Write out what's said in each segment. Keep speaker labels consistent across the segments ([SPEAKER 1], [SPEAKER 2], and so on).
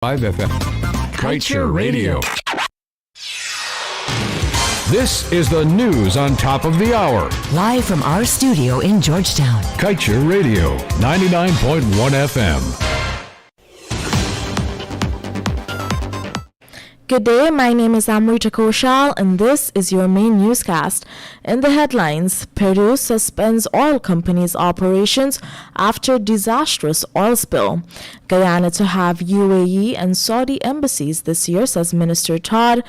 [SPEAKER 1] 5 FM. Kaieteur Radio. This is the news on top of the hour.
[SPEAKER 2] Live from our studio in Georgetown.
[SPEAKER 1] Kaieteur Radio, 99.1 FM.
[SPEAKER 3] Good day, my name is Amrita Koshal and this is your main newscast. In the headlines, Peru suspends oil companies' operations after disastrous oil spill. Guyana to have UAE and Saudi embassies this year, says Minister Todd.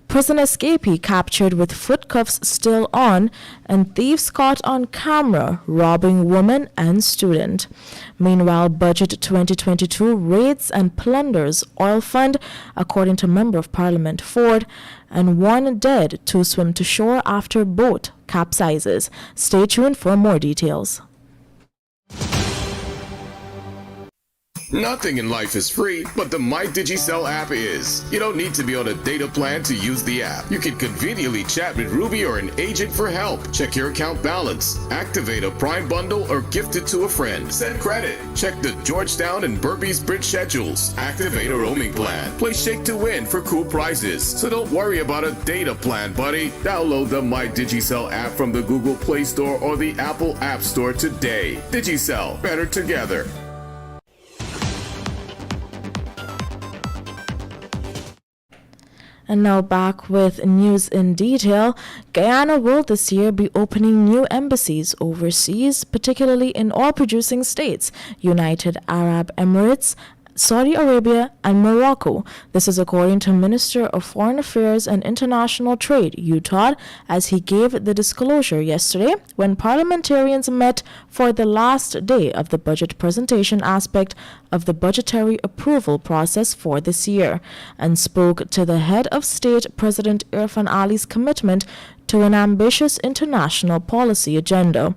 [SPEAKER 3] Prison escapee captured with foot cuffs still on, and thieves caught on camera robbing woman and student. Meanwhile, Budget 2022 raids and plunders oil fund, according to Member of Parliament Ford, and one dead, two swim to shore after boat capsizes. Stay tuned for more details.
[SPEAKER 4] Nothing in life is free, but the MyDigiCell app is. You don't need to be on a data plan to use the app. You can conveniently chat with Ruby or an agent for help. Check your account balance, activate a Prime bundle, or gift it to a friend. Send credit. Check the Georgetown and Burpees Bridge schedules. Activate a roaming plan. Play Shake to Win for cool prizes. So don't worry about a data plan, buddy. Download the MyDigiCell app from the Google Play Store or the Apple App Store today. Digicel, better together.
[SPEAKER 3] And now back with news in detail. Guyana will this year be opening new embassies overseas, particularly in oil-producing states, United Arab Emirates, Saudi Arabia, and Morocco. This is according to Minister of Foreign Affairs and International Trade, Todd, as he gave the disclosure yesterday when parliamentarians met for the last day of the budget presentation aspect of the budgetary approval process for this year, and spoke to the head of state, President Irfan Ali's commitment to an ambitious international policy agenda.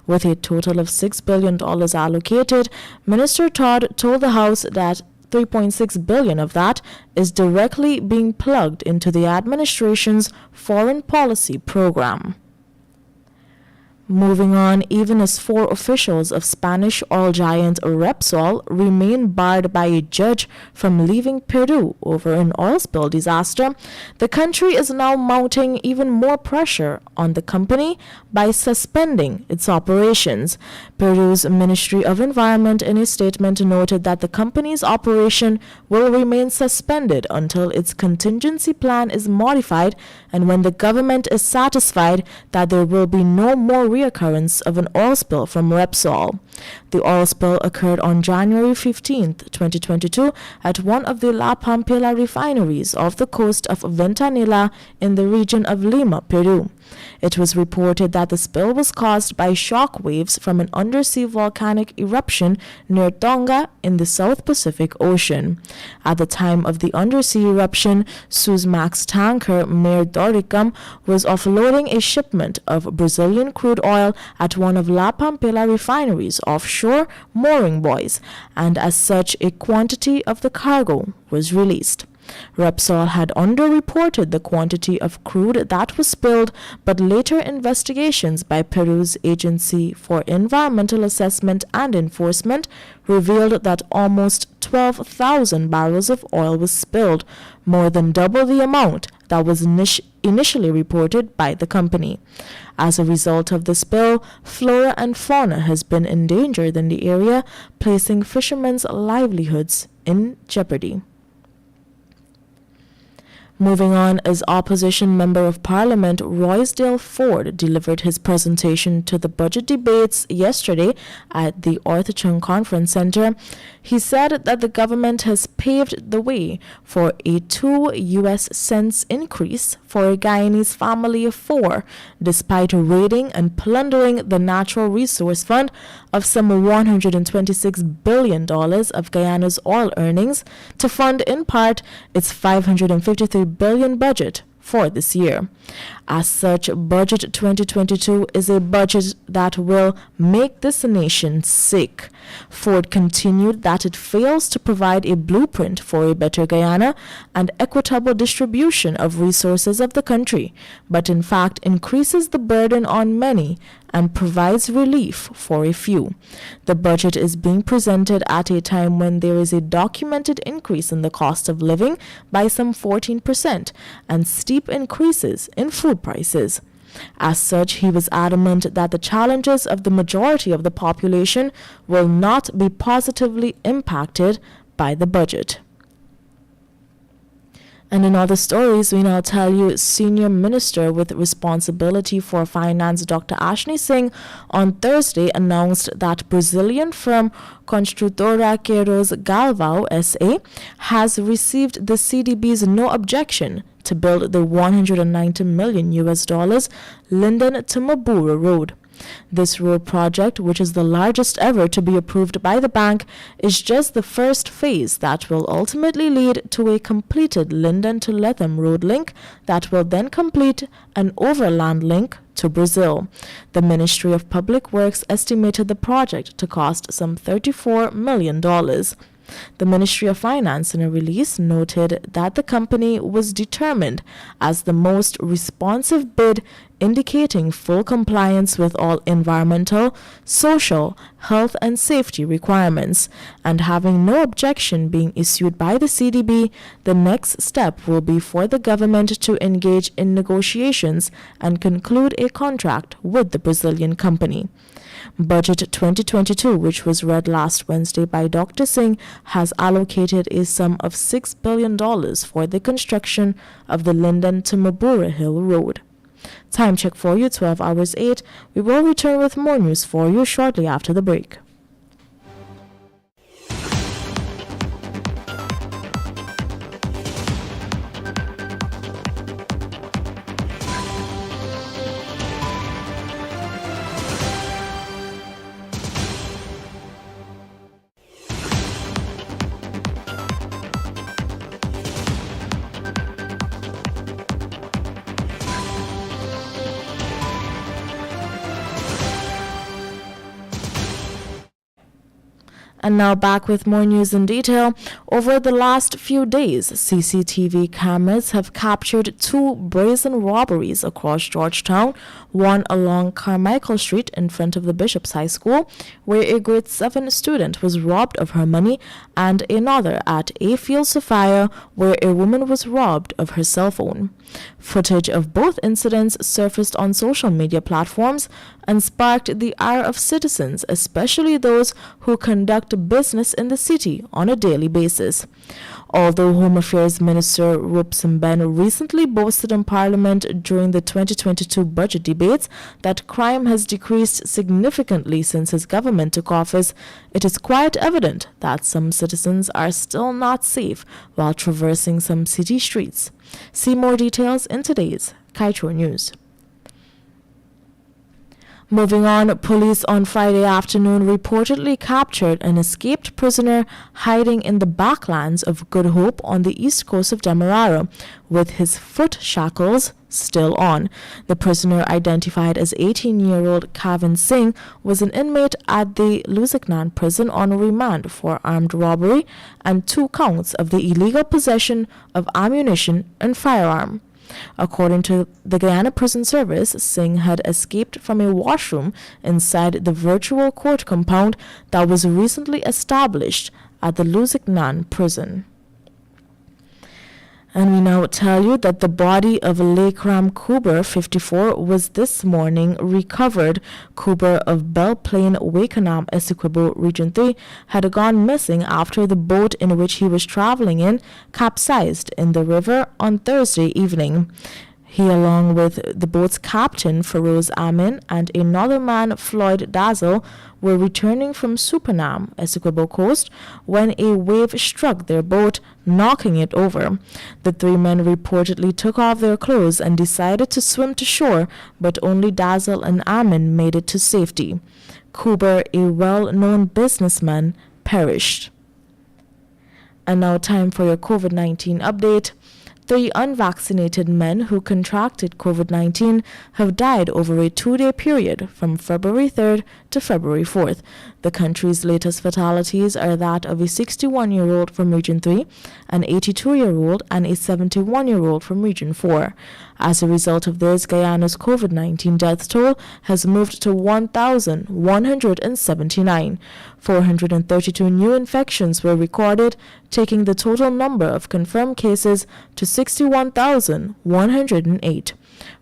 [SPEAKER 3] With a total of $6 billion allocated, Minister Todd told the House that $3.6 billion of that is directly being plugged into the administration's foreign policy program. Moving on, even as 4 officials of Spanish oil giant Repsol remain barred by a judge from leaving Peru over an oil spill disaster, the country is now mounting even more pressure on the company by suspending its operations. Peru's Ministry of Environment in a statement noted that the company's operation will remain suspended until its contingency plan is modified and when the government is satisfied that there will be no more reoccurrence of an oil spill from Repsol. The oil spill occurred on January 15, 2022 at one of the La Pampilla refineries off the coast of Ventanilla in the region of Lima, Peru. It was reported that the spill was caused by shock waves from an undersea volcanic eruption near Tonga in the South Pacific Ocean. At the time of the undersea eruption, Suezmax tanker Mare Doricum was offloading a shipment of Brazilian crude oil at one of La Pampilla refineries offshore mooring buoys, and as such a quantity of the cargo was released. Repsol had underreported the quantity of crude that was spilled, but later investigations by Peru's Agency for Environmental Assessment and Enforcement revealed that almost 12,000 barrels of oil was spilled, more than double the amount that was initially reported by the company. As a result of the spill, flora and fauna has been endangered in the area, placing fishermen's livelihoods in jeopardy. Moving on, as opposition Member of Parliament Roysdale Ford delivered his presentation to the budget debates yesterday at the Orthachung Conference Center, he said that the government has paved the way for a 2 US cents increase for a Guyanese family of 4, despite raiding and plundering the Natural Resource Fund of some $126 billion of Guyana's oil earnings to fund in part its $553 billion budget for this year. As such, Budget 2022 is a budget that will make this nation sick. Ford continued that it fails to provide a blueprint for a better Guyana and equitable distribution of resources of the country, but in fact increases the burden on many and provides relief for a few. The budget is being presented at a time when there is a documented increase in the cost of living by some 14% and steep increases in food prices. As such, he was adamant that the challenges of the majority of the population will not be positively impacted by the budget. And in other stories, we now tell you Senior Minister with responsibility for finance Dr. Ashley Singh on Thursday announced that Brazilian firm Construtora Queiroz Galvão S.A. has received the CDB's no objection to build the $190 million Linden to Mabura Road. This road project, which is the largest ever to be approved by the bank, is just the first phase that will ultimately lead to a completed Linden to Lethem road link that will then complete an overland link to Brazil. The Ministry of Public Works estimated the project to cost some $34 million. The Ministry of Finance in a release noted that the company was determined as the most responsive bid, indicating full compliance with all environmental, social, health and safety requirements, and having no objection being issued by the CDB, the next step will be for the government to engage in negotiations and conclude a contract with the Brazilian company. Budget 2022, which was read last Wednesday by Dr. Singh, has allocated a sum of $6 billion for the construction of the Linden to Mabura Hill Road. Time check for you, 12 hours 8. We will return with more news for you shortly after the break. And now back with more news in detail. Over the last few days, CCTV cameras have captured two brazen robberies across Georgetown, one along Carmichael Street in front of the Bishop's High School, where a grade 7 student was robbed of her money, and another at A Field Sophia, where a woman was robbed of her cell phone. Footage of both incidents surfaced on social media platforms and sparked the ire of citizens, especially those who conduct business in the city on a daily basis. Although Home Affairs Minister Robeson Ben recently boasted in Parliament during the 2022 budget debates that crime has decreased significantly since his government took office, it is quite evident that some citizens are still not safe while traversing some city streets. See more details in today's Kaieteur News. Moving on, police on Friday afternoon reportedly captured an escaped prisoner hiding in the backlands of Good Hope on the east coast of Demerara, with his foot shackles still on. The prisoner, identified as 18-year-old Kavin Singh, was an inmate at the Lusignan prison on remand for armed robbery and 2 counts of the illegal possession of ammunition and firearm. According to the Guyana Prison Service, Singh had escaped from a washroom inside the virtual court compound that was recently established at the Lusignan prison. And we now tell you that the body of Lekram Kuber, 54, was this morning recovered. Kuber of Belle Plaine, Wakenham, Essequibo, Region 3, had gone missing after the boat in which he was traveling in capsized in the river on Thursday evening. He, along with the boat's captain, Feroz Amin, and another man, Floyd Dazzle, were returning from Supernam, Essequibo Coast, when a wave struck their boat, knocking it over. The 3 men reportedly took off their clothes and decided to swim to shore, but only Dazzle and Amin made it to safety. Kuber, a well-known businessman, perished. And now time for your COVID-19 update. 3 unvaccinated men who contracted COVID-19 have died over a 2-day period from February 3rd to February 4th. The country's latest fatalities are that of a 61-year-old from Region 3, an 82-year-old, and a 71-year-old from Region 4. As a result of this, Guyana's COVID-19 death toll has moved to 1,179. 432 new infections were recorded, taking the total number of confirmed cases to 61,108.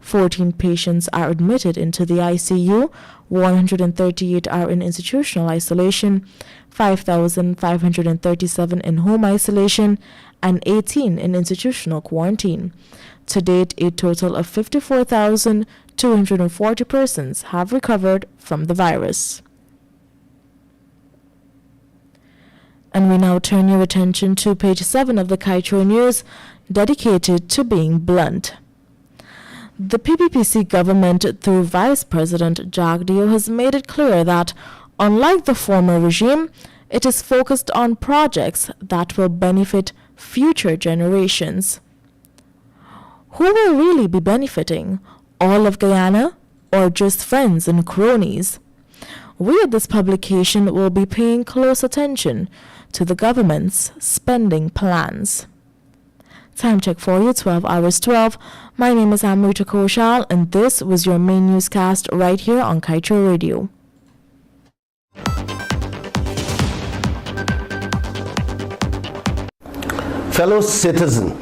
[SPEAKER 3] 14 patients are admitted into the ICU, 138 are in institutional isolation, 5,537 in home isolation, and 18 in institutional quarantine. To date, a total of 54,240 persons have recovered from the virus. And we now turn your attention to page 7 of the Kaieteur News, dedicated to being blunt. The PPPC government, through Vice President Jagdeo, has made it clear that, unlike the former regime, it is focused on projects that will benefit future generations. Who will really be benefiting? All of Guyana, or just friends and cronies? We at this publication will be paying close attention to the government's spending plans. Time check for you, 12 hours 12. My name is Amrita Koshal, and this was your main newscast right here on Kaieteur Radio.
[SPEAKER 5] Fellow citizen,